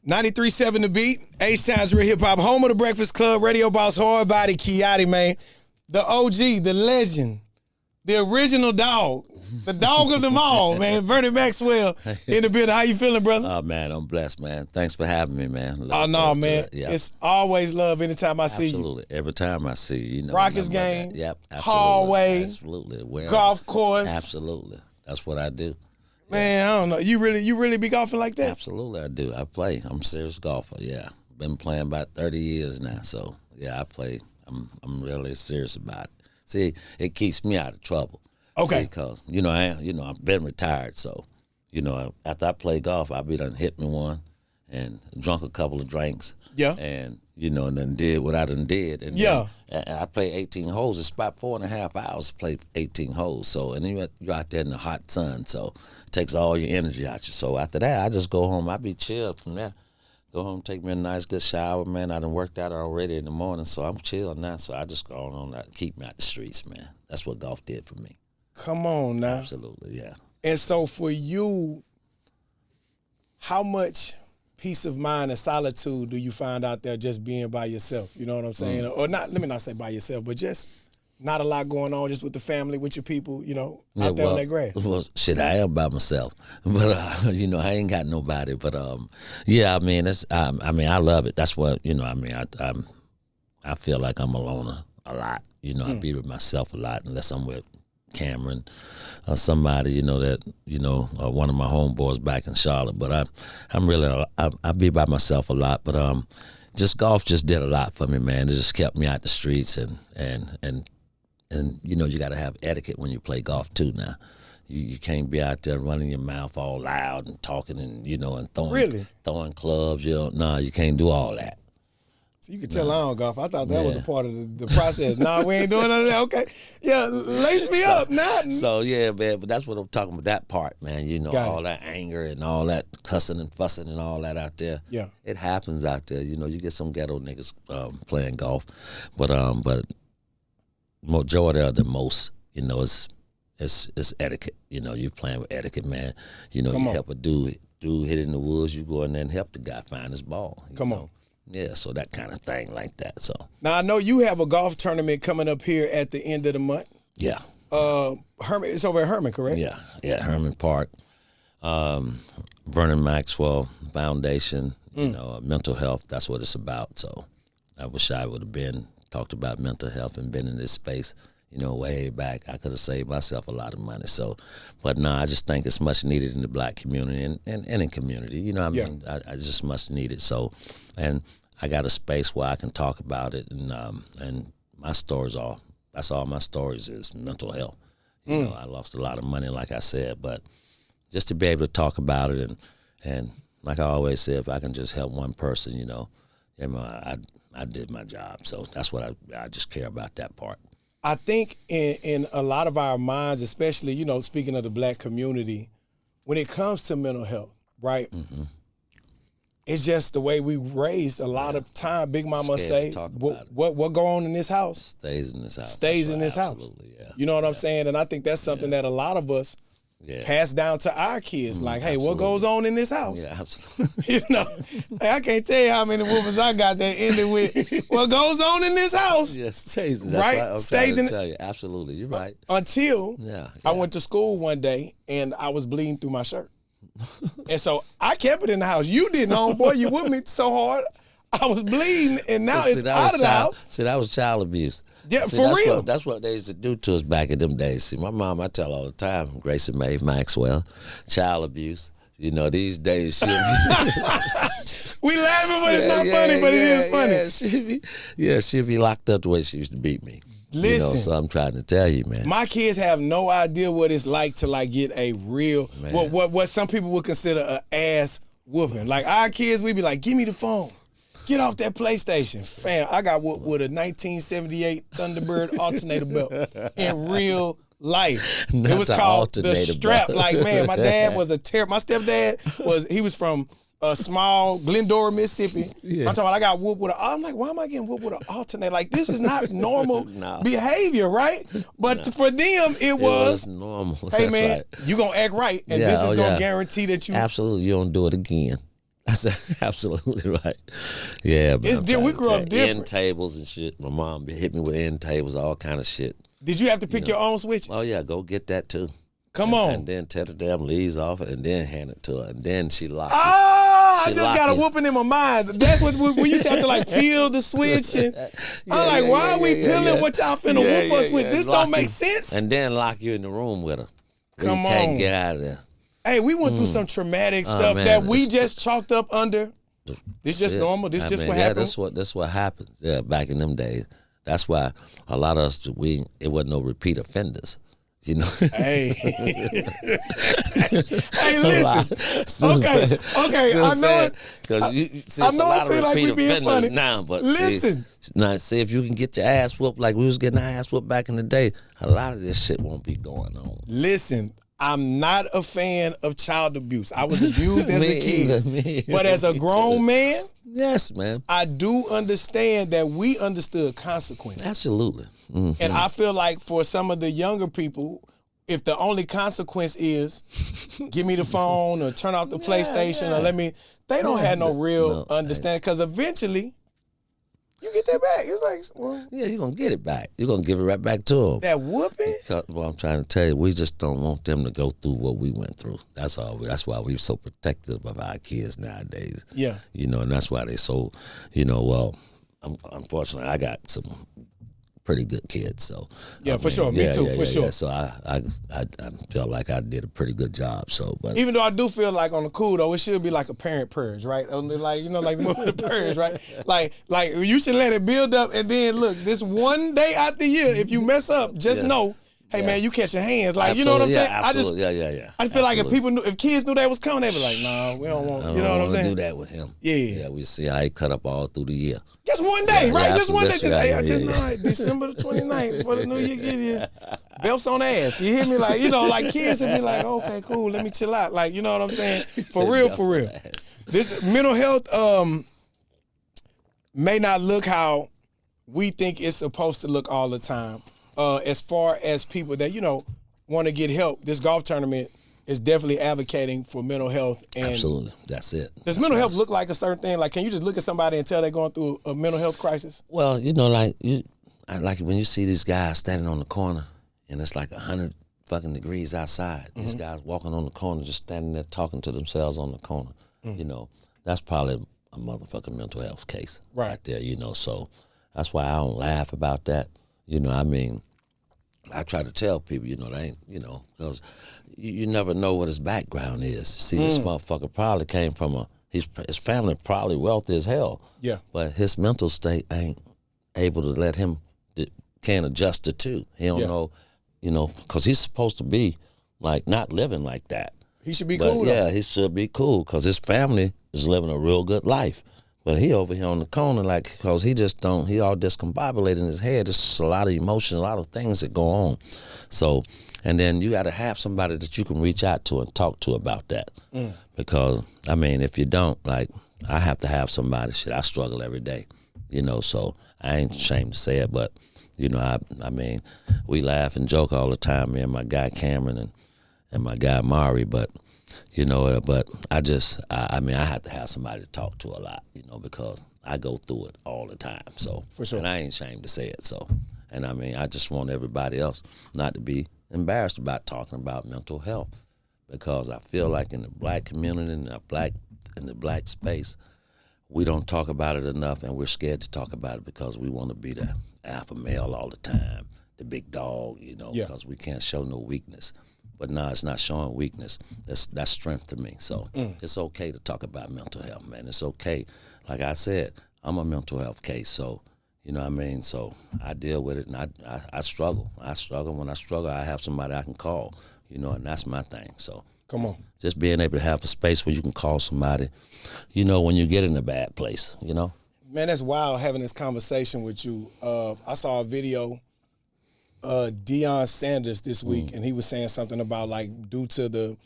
93.7 The Beat, H-Times Real Hip Hop, home of the Breakfast Club, Radio Boss, Hardbody, Kiotti, man. The OG, the legend, the original dog, the dog of them all, man. Vernon Maxwell in the building. How you feeling, brother? Oh, man, I'm blessed, man. Thanks for having me, man. Oh, no, man. Yeah. It's always love anytime I see you. Absolutely. Every time I see you. You know, Rockets game. Yep, absolutely. Hallway. Absolutely. Golf course. Absolutely. That's what I do. Man, I don't know. You really be golfing like that? Absolutely, I do. I play. I'm a serious golfer, yeah. Been playing about 30 years now, so, yeah, I play. I'm really serious about it. See, it keeps me out of trouble. Okay. Because, I've been retired, so, after I play golf, I be done hit me one and drunk a couple of drinks. Yeah. And, and then did what I done did. And yeah. Then, and I play 18 holes. It's about 4.5 hours to play 18 holes. So, and then you're out there in the hot sun, so it takes all your energy out you. So after that, I just go home. I be chilled from there. Go home, take me a nice, good shower, man. I done worked out already in the morning, so I'm chill now. So I just go on that, keep me out the streets, man. That's what golf did for me. Come on now. Absolutely, yeah. And so for you, how much peace of mind and solitude do you find out there just being by yourself? You know what I'm saying? Or not, let me not say by yourself, but just not a lot going on, just with the family, with your people, out there on that grass. Well, shit, I am by myself, but I ain't got nobody. But yeah, I mean, I love it. That's what I feel like I'm a loner a lot. I be with myself a lot unless I'm with Cameron or somebody, that one of my homeboys back in Charlotte. But I be by myself a lot. But just golf just did a lot for me, man. It just kept me out the streets and you got to have etiquette when you play golf too. Now, you can't be out there running your mouth all loud and talking and and throwing clubs. No, you can't do all that. So you can tell I don't golf. I thought that was a part of the process. Nah, we ain't doing none of that. Okay, yeah, lace me up now. So yeah, man, but that's what I'm talking about. That part, man. All that anger and all that cussing and fussing and all that out there. Yeah, it happens out there. You get some ghetto niggas playing golf, but majority of the most, it's etiquette. You're playing with etiquette, man. You help a dude hit in the woods, you go in there and help the guy find his ball. Come on. Yeah, so that kind of thing like that. So now I know you have a golf tournament coming up here at the end of the month. Yeah. Herman, it's over at Herman, correct? Yeah, Hermann Park. Vernon Maxwell Foundation, mental health, that's what it's about. So I wish I would have talked about mental health and been in this space, way back. I could have saved myself a lot of money. So, but no, I just think it's much needed in the black community and in community. I just much needed. So, and I got a space where I can talk about it, and my stories that's all my stories is mental health. I lost a lot of money, like I said, but just to be able to talk about it and like I always say, if I can just help one person, I did my job. So that's what I just care about that part. I think in a lot of our minds, especially, speaking of the black community, when it comes to mental health, right? Mm-hmm. It's just the way we raised. A lot of time, Big Mama say, what go on in this house? Stays in this house. Stays in this house. Absolutely, yeah. You know what I'm saying? And I think that's something that a lot of us pass down to our kids. Like, hey, what goes on in this house? Yeah, absolutely. Hey, I can't tell you how many whoopers I got that ended with what goes on in this house. Yes, stays. Right? Stays in. Tell you. Absolutely, you're right. Until I went to school one day and I was bleeding through my shirt. And so I kept it in the house. You didn't, homeboy. You whipped me so hard. I was bleeding, and now it's out of the house. See, that was child abuse. Yeah, for real. That's what they used to do to us back in them days. See, my mom, I tell all the time, Gracie Mae Maxwell, child abuse. These days she'll be... We laughing, but it's not funny, but it is funny. She'll be locked up the way she used to beat me. Listen, so I'm trying to tell you, man. My kids have no idea what it's like to get a real, what some people would consider an ass whooping. Like our kids, we be like, give me the phone. Get off that PlayStation. Fam, I got whooped with a 1978 Thunderbird alternator belt in real life. It was called the strap. Belt. Like, man, my dad was my stepdad was from a small Glendora, Mississippi. Yeah. I'm talking about I got whooped with I'm like, why am I getting whooped with an alternator? Like, this is not normal behavior, right? But for them, it was normal. Hey, man, you going to act right, and this is going to guarantee that you... Absolutely, you don't do it again. That's absolutely right. Yeah, man. It's different. We grew up different. End tables and shit. My mom hit me with end tables, all kind of shit. Did you have to pick your own switches? Oh yeah, go get that too. Come on. And then tear the damn leaves off it and then hand it to her. And then she locked it. Oh, I just got a whooping in my mind. That's what we used to have to like peel the switch. And I'm like, why are we peeling what y'all finna whoop us with? This don't make sense. And then lock you in the room with her. Come you can't get out of there. Hey, we went through some traumatic stuff that we just chalked up under. This just normal. This just what happened. That's what happens. Yeah, back in them days. That's why a lot of us it wasn't no repeat offenders. You know. Hey. Hey, listen. Okay. I know it. Because I know it seems like we being funny now, but listen. See if you can get your ass whooped like we was getting our ass whooped back in the day. A lot of this shit won't be going on. Listen. I'm not a fan of child abuse. I was abused as a kid. But as a grown man, yes, man, I do understand that we understood consequences. Absolutely. Mm-hmm. And I feel like for some of the younger people, if the only consequence is give me the phone or turn off the PlayStation or they don't have no real understanding because eventually you get that back. It's like, well, yeah, you're going to get it back. You're going to give it right back to them. That whooping? Well, I'm trying to tell you, we just don't want them to go through what we went through. That's all. That's why we're so protective of our kids nowadays. Yeah. You know, and that's why they so, unfortunately, I got some pretty good kids. So yeah, for sure. Me too, for sure. Yeah. So I felt like I did a pretty good job. So, but even though I do feel like on the cool though, it should be like a parent purge, right? Like like the movie The Purge, right? Like you should let it build up, and then look, this one day out the year, if you mess up, just know. Hey man, you catch your hands, like you know what I'm saying. Absolutely. I just feel like if kids knew that was coming, they'd be like, "Nah, we don't want." You know what I'm saying? Do that with him. Yeah. We see how he cut up all through the year. Just one day, right? Just one day. Just December the 29th for the new year get here. Belts on ass. You hear me? Like like kids would be like, "Okay, cool, let me chill out." Like you know what I'm saying? For real. This mental health may not look how we think it's supposed to look all the time. As far as people that, want to get help, this golf tournament is definitely advocating for mental health. And absolutely. That's it. Does mental health look like a certain thing? Like, can you just look at somebody and tell they're going through a mental health crisis? Well, like when you see these guys standing on the corner and it's like 100 fucking degrees outside, these guys walking on the corner, just standing there talking to themselves on the corner, that's probably a motherfucking mental health case right there, so that's why I don't laugh about that. I try to tell people, they ain't, because you never know what his background is. See, this motherfucker probably came from his family probably wealthy as hell. Yeah. But his mental state ain't able to let him, can't adjust the two. He don't know, because he's supposed to be, like, not living like that. He should be cool, yeah, he should be cool, because his family is living a real good life. But he over here on the corner, like, because he all discombobulated in his head. There's just a lot of emotion, a lot of things that go on. So, and then you got to have somebody that you can reach out to and talk to about that. Because, if you don't, like, I have to have somebody. Shit, I struggle every day, so I ain't ashamed to say it. But, we laugh and joke all the time, me and my guy Cameron and my guy Mari, but but I have to have somebody to talk to a lot, because I go through it all the time. So, for sure. And I ain't ashamed to say it. So, and I just want everybody else not to be embarrassed about talking about mental health, because I feel like in the black community, in the black space, we don't talk about it enough, and we're scared to talk about it because we want to be the alpha male all the time, the big dog, because we can't show no weakness. But no, it's not showing weakness. That's strength to me. So it's okay to talk about mental health, man. It's okay. Like I said, I'm a mental health case. So, So I deal with it, and I struggle. When I struggle, I have somebody I can call, and that's my thing. So come on. Just being able to have a space where you can call somebody, when you get in a bad place, Man, that's wild having this conversation with you. I saw a video Deion Sanders this week, and he was saying something about, like, due to the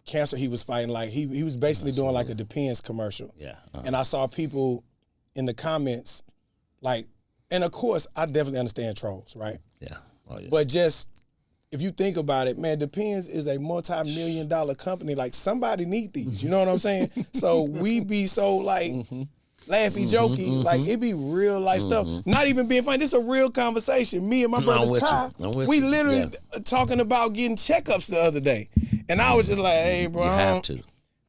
cancer he was fighting, like he was basically doing like a Depends commercial. Yeah. And I saw people in the comments, like, and of course I definitely understand trolls, right? Yeah. Oh, yeah. But just if you think about it, man, Depends is a multi-million-dollar company. Like, somebody need these. You know what I'm saying? So we be so, like, laughy, jokey. Like, it be real life stuff. Not even being funny. This is a real conversation. Me and my brother Ty, we literally talking about getting checkups the other day. And I was just like, hey, bro. You have to.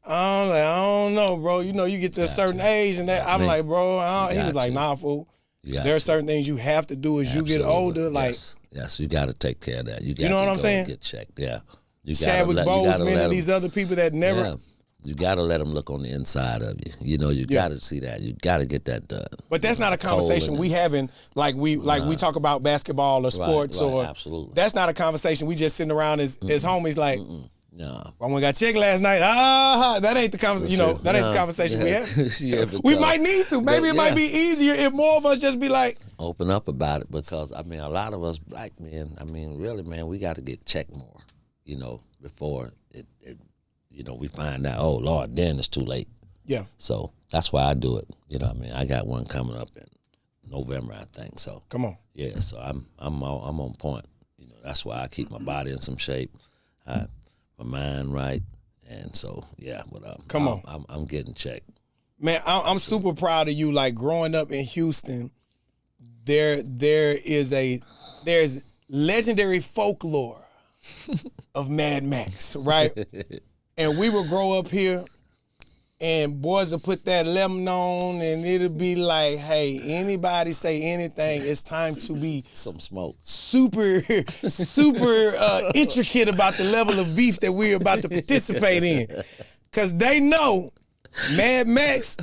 I don't know, bro. You know, you get to a certain age, and that I'm like, bro. He was like, nah, fool. There are certain things you have to do as you get older. Like, yes, you got to take care of that. You know what I'm saying? Get checked. Yeah. Chadwick Boseman and these other people that never. Yeah. You got to let them look on the inside of you. You know, you got to see that. You got to get that done. But that's not a conversation we having like we talk about basketball or sports or. Absolutely. That's not a conversation we just sitting around as homies like. No. When we got checked last night, that ain't the conversation. You know, that ain't the conversation we have. We might need to. Maybe it might be easier if more of us just be like, open up about it, because I mean, a lot of us black men, I mean, really, man, we got to get checked more. You know, before it you know, we find out, oh Lord, then it's too late. Yeah. So that's why I do it. You know what I mean? I got one coming up in November, I think. So come on. Yeah. So I'm on point. You know, that's why I keep my body in some shape. My mind right, and so but come on, I'm getting checked. Man, I'm super proud of you. Like, growing up in Houston, there's legendary folklore of Mad Max, right? And we would grow up here, and boys will put that lemon on, and it'll be like, hey, anybody say anything, it's time to be some smoke. Super intricate about the level of beef that we're about to participate in. Because they know Mad Max,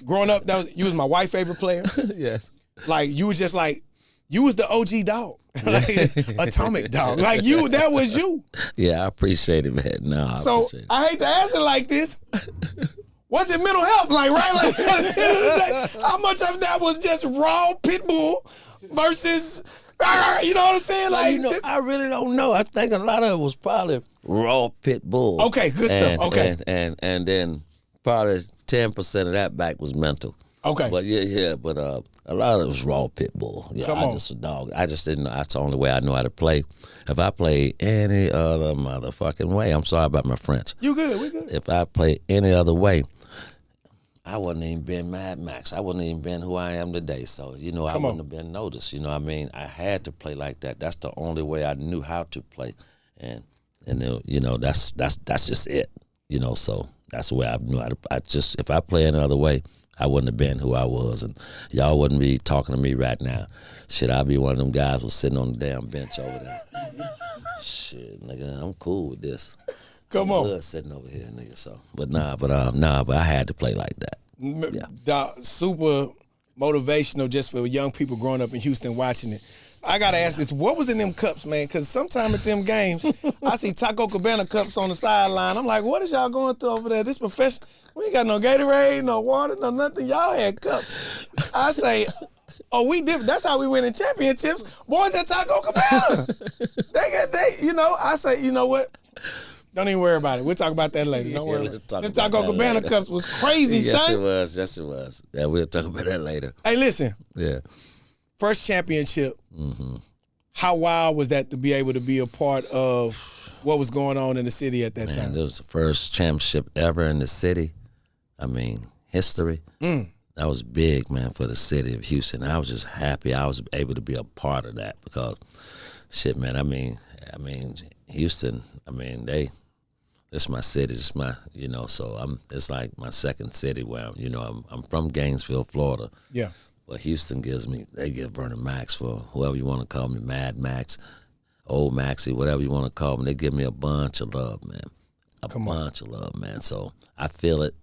growing up, you was my wife's favorite player. Yes. Like, you was just like, you was the OG dog. Like, atomic dog. Like, that was you. Yeah, I appreciate it, man. No, I hate to ask it like this. Was it mental health? Like, right? Like, how much of that was just raw pit bull versus, you know what I'm saying? Like, I really don't know. I think a lot of it was probably raw pit bull. Okay, good stuff. Okay. And then probably 10% of that back was mental. Okay. But but a lot of it was raw pit bull. Yeah, I just a dog. I just didn't know. That's the only way I know how to play. If I play any other motherfucking way, I'm sorry about my French. You good, we good. If I play any other way, I wouldn't even been Mad Max. I wouldn't even been who I am today. So, you know, I wouldn't have been noticed. You know what I mean? I had to play like that. That's the only way I knew how to play. And you know, that's just it. You know, so that's the way I knew how to. If I play any other way, I wouldn't have been who I was, and y'all wouldn't be talking to me right now. Shit, I'd be one of them guys who's sitting on the damn bench over there. Shit, nigga, I'm cool with this. Come on, sitting over here, nigga. So, but I had to play like that. Yeah. Super motivational just for young people growing up in Houston watching it. I gotta ask this: what was in them cups, man? Because sometime at them games, I see Taco Cabana cups on the sideline. I'm like, what is y'all going through over there? This professional, we ain't got no Gatorade, no water, no nothing. Y'all had cups. I say, oh, we different. That's how we win in championships. Boys at Taco Cabana. I say, you know what? Don't even worry about it. We'll talk about that later. Don't worry. Them Taco Cabana cups was crazy, son. Yes, it was. Yeah, we'll talk about that later. Hey, listen. Yeah. First championship. Mm-hmm. How wild was that to be able to be a part of what was going on in the city at that time? It was the first championship ever in the city. I mean, history. That was big, man, for the city of Houston. I was just happy I was able to be a part of that because, shit, man, I mean, Houston, it's my city, it's my, so it's like my second city where, I'm from Gainesville, Florida. Yeah. But Houston they give Vernon Maxwell, whoever you want to call me, Mad Max, Old Maxie, whatever you want to call me, they give me a bunch of love, man. A bunch of love, man. So I feel it,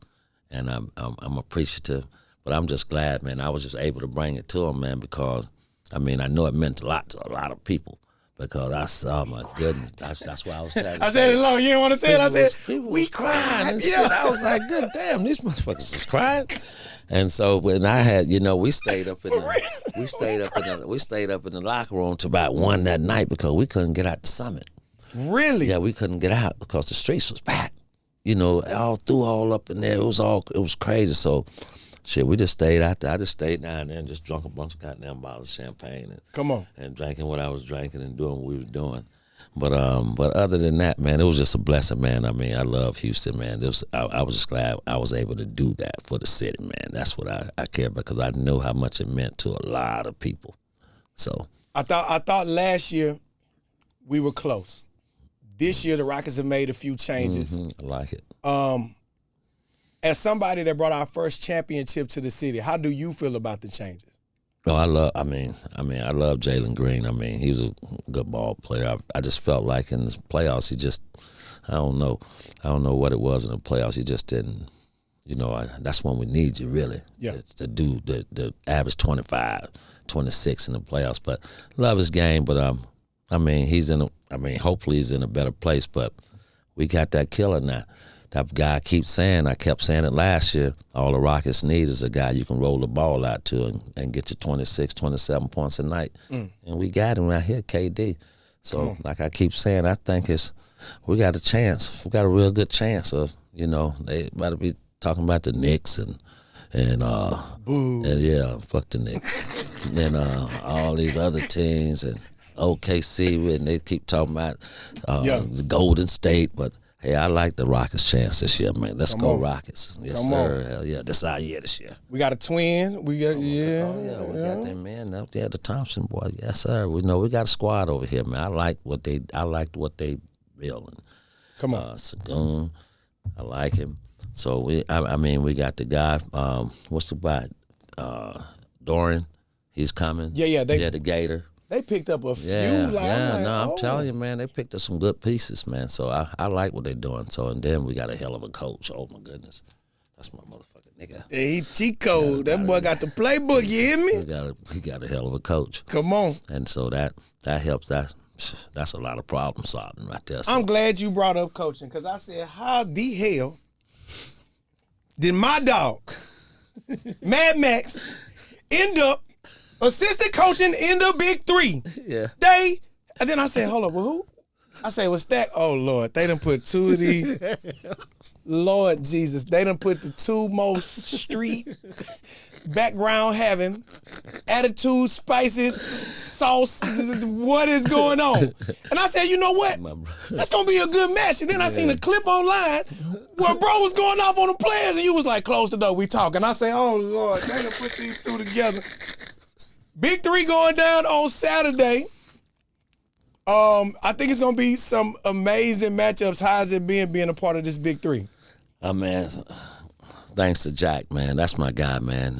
and I'm appreciative. But I'm just glad, man, I was just able to bring it to them, man, because, I know it meant a lot to a lot of people. Because I saw, my goodness, that's why I was trying to I said it long, you didn't want to say it? I said, we cried. And shit. I was like, good damn, these motherfuckers is crying. And so when I had, we stayed up in the locker room till about 1 that night because we couldn't get out the summit. Really? Yeah, we couldn't get out because the streets was packed. All up in there. It was crazy. So shit, we just stayed out there. I just stayed down there and just drunk a bunch of goddamn bottles of champagne and come on. And drinking what I was drinking and doing what we was doing. But other than that, man, it was just a blessing, man. I mean, I love Houston, man. I was just glad I was able to do that for the city, man. That's what I care about, because I know how much it meant to a lot of people. So I thought last year we were close. This year the Rockets have made a few changes. I like it. As somebody that brought our first championship to the city, how do you feel about the changes? Oh, I love Jalen Green. I mean, he was a good ball player. I just felt like in the playoffs, he just, I don't know what it was in the playoffs. He just didn't, that's when we need you, really. Yeah. To do the average 25, 26 in the playoffs. But love his game, but hopefully he's in a better place, but we got that killer now. That guy I kept saying it last year, all the Rockets need is a guy you can roll the ball out to and get you 26, 27 points a night. And we got him right here, KD. So like I keep saying, I think we got a chance. We got a real good chance of, they about to be talking about the Knicks and yeah, fuck the Knicks. And all these other teams and OKC, and they keep talking about Golden State, but hey, I like the Rockets' chance this year, man. Let's go Rockets. Yes, sir. Hell yeah, this our year this year. We got a twin. We got we got them, man. Yeah, the Thompson boy. Yes, sir. We got a squad over here, man. I liked what they building. Come on. Sagoon, I like him. So we got the guy, what's the guy? Doran, he's coming. Yeah, the Gator. They picked up a few. I'm telling you, man, they picked up some good pieces, man. So I like what they're doing. So, and then we got a hell of a coach. Oh, my goodness. That's my motherfucking nigga. Yeah, he cheat code. That boy got the playbook, you hear me? He got a hell of a coach. Come on. And so that helps. That's a lot of problem solving right there. So. I'm glad you brought up coaching, because I said, how the hell did my dog, Mad Max, end up assistant coaching in the Big Three? Yeah. And then I said, hold up, well, who? I said, what's that? Oh, Lord, they done put two of these. Lord Jesus, they done put the two most street, background having, attitude, spices, sauce. What is going on? And I said, you know what? That's going to be a good match. And then I seen a clip online where bro was going off on the players, and you was like, close the door, we talking. I said, oh, Lord, they done put these two together. Big Three going down on Saturday. I think it's going to be some amazing matchups. How is it being a part of this Big Three? Man, thanks to Jack, man. That's my guy, man.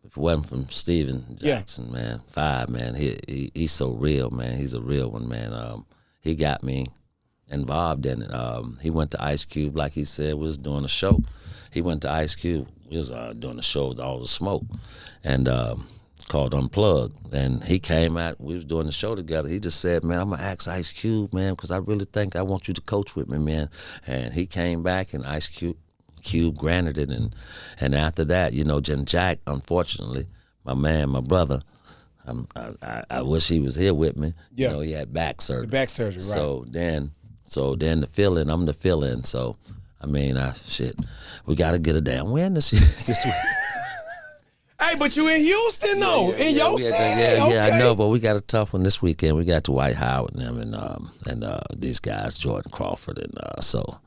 If it wasn't from Steven Jackson, man, Five, man, he's so real, man. He's a real one, man. He got me involved in it. He went to Ice Cube, like he said, we was doing a show. He went to Ice Cube. We was doing a show with All the Smoke. And called Unplugged, and he came out, we was doing the show together. He just said, man, I'm gonna ask Ice Cube, man, because I really think I want you to coach with me, man. And he came back, and Ice Cube granted it, and after that, Jen Jack, unfortunately, my brother, I wish he was here with me. Yeah. He had back surgery. The back surgery, right. So then the fill-in, I'm the fill-in, so, we gotta get a damn win this week. Hey, but you in Houston though, in your city. Yeah, I know, but we got a tough one this weekend. We got Dwight Howard and them, and these guys, Jordan Crawford, and so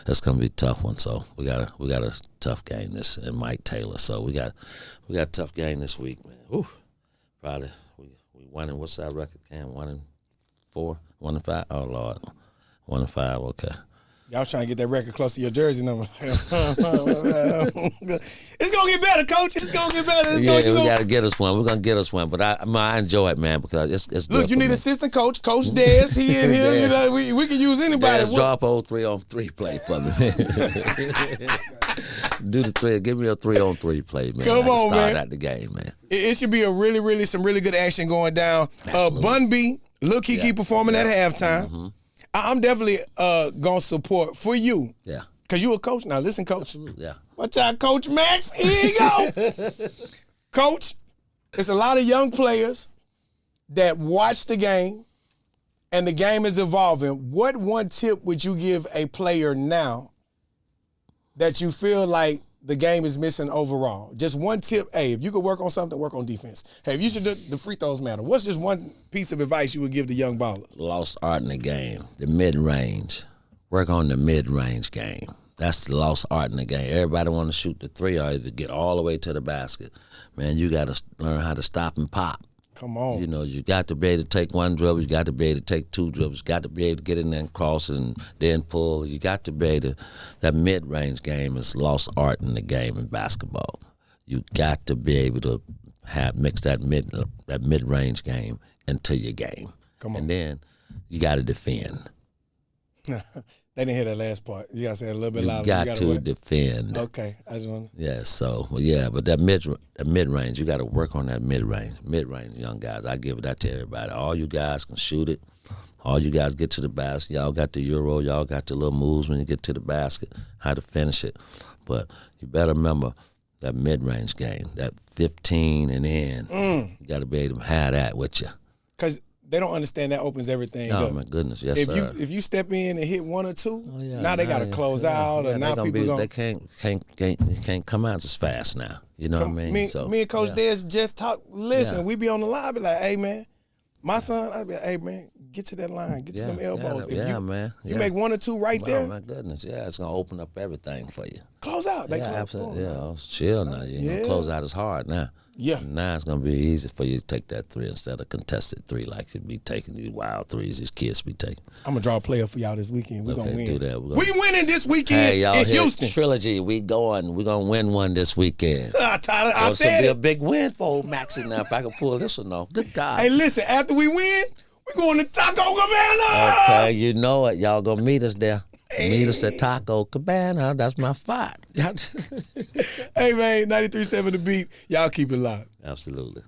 it's gonna be a tough one. So we got a tough game this, and Mike Taylor. So we got a tough game this week, man. Whew. Probably we won in, what's our record, Cam? 1-4, 1-5. Oh Lord, 1-5. Okay. Y'all trying to get that record close to your jersey number. It's going to get better, Coach. It's going to get better. We got to get us one. We're going to get us one. But I enjoy it, man, because it's Look, you need me. Assistant Coach. Coach Dez, he in here. We can use anybody. Dez, drop old 3-on-3 play for me. Do the 3. Give me a 3-on-3 play, man. Come on, man. Start out the game, man. It should be a some really good action going down. Bun B, Lil Kiki performing at halftime. Mm-hmm. I'm definitely gonna support for you. Yeah. Cause you a coach now. Listen, Coach. Absolutely, yeah. Watch out, Coach Max. Here you go. Coach, it's a lot of young players that watch the game, and the game is evolving. What one tip would you give a player now that you feel like the game is missing overall? Just one tip. Hey, if you could work on something, work on defense. Hey, if you should do the free throws matter. What's just one piece of advice you would give the young ballers? Lost art in the game. The mid-range. Work on the mid-range game. That's the lost art in the game. Everybody want to shoot the three or either get all the way to the basket. Man, you got to learn how to stop and pop. Come on. You know, you got to be able to take one dribble. You got to be able to take two dribbles. You got to be able to get in there and cross and then pull. You got to be able to. That mid-range game is lost art in the game in basketball. You got to be able to mix that mid-range game into your game. Come on. And then you got to defend. They didn't hear that last part. You got to say it a little bit louder. You got to defend. Okay. I just want to. Yeah, so, yeah, but that mid-range, you got to work on that mid-range. Mid-range, young guys, I give that to everybody. All you guys can shoot it. All you guys get to the basket. Y'all got the Euro. Y'all got the little moves when you get to the basket, how to finish it. But you better remember that mid-range game, that 15 and in. You got to be able to have that with you. Because they don't understand that opens everything up. Oh, my goodness, yes, sir. If you step in and hit one or two, now they got to close out, or now people they can't come out as fast now. You know what I mean? Me and Coach Dez just talk. Listen, we be on the lobby like, hey man, my son, I be like, hey man, get to that line, get to them elbows. Man. You make one or two there. Oh my goodness, it's gonna open up everything for you. Close out. Absolutely. Chill now. Close out is hard now. Yeah. Now it's gonna be easy for you to take that three instead of contested three like you'd be taking these wild threes these kids be taking. I'm gonna draw a player for y'all this weekend. We're gonna win. Do that. We winning this weekend hey, y'all, in Houston. Trilogy. We're gonna win one this weekend. Tyler, I said it's gonna be a big win for old Maxie now if I can pull this one off. Good God. Hey, listen, after we win, we going to Taco Cabana. Okay, you know it. Y'all gonna meet us there. Meet us at Taco Cabana. That's my spot. Hey, man, 93.7 The Beat. Y'all keep it locked. Absolutely.